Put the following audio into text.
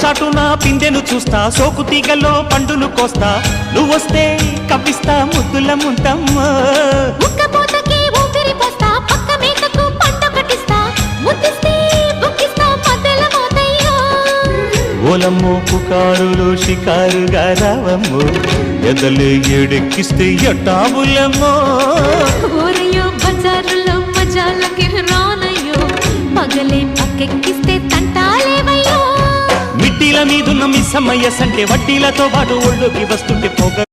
చాటున పిందెను చూస్తా, సోకు తీగల్లో పండును కోస్తా, నువ్వొస్తే కప్పిస్తా ముద్దుల ముంతమ్మ. ఉక్కపోతకి ఊపిరి పోస్తా, పక్క మేకకు పంట కట్టిస్తా, ముద్దిస్తే బుక్కిస్తా మధ్యల మోతయ్యో. ఓలమ్మో పుకారులో షికారుగా రావమ్మో, ఎదలు ఎడెక్కిస్తే ఎట్టాబులమ్మో. ఊరయ్యో బజారులో మజాలకి రానయ్యో, పగలే పక్కెక్కిస్తే తంటాలేవయ్యో. మిట్టిల మీదున్న మిస్సమ్మయ్య సంటే వడ్డీలతో పాటు ఒళ్ళోకి వస్తుంటే పొగ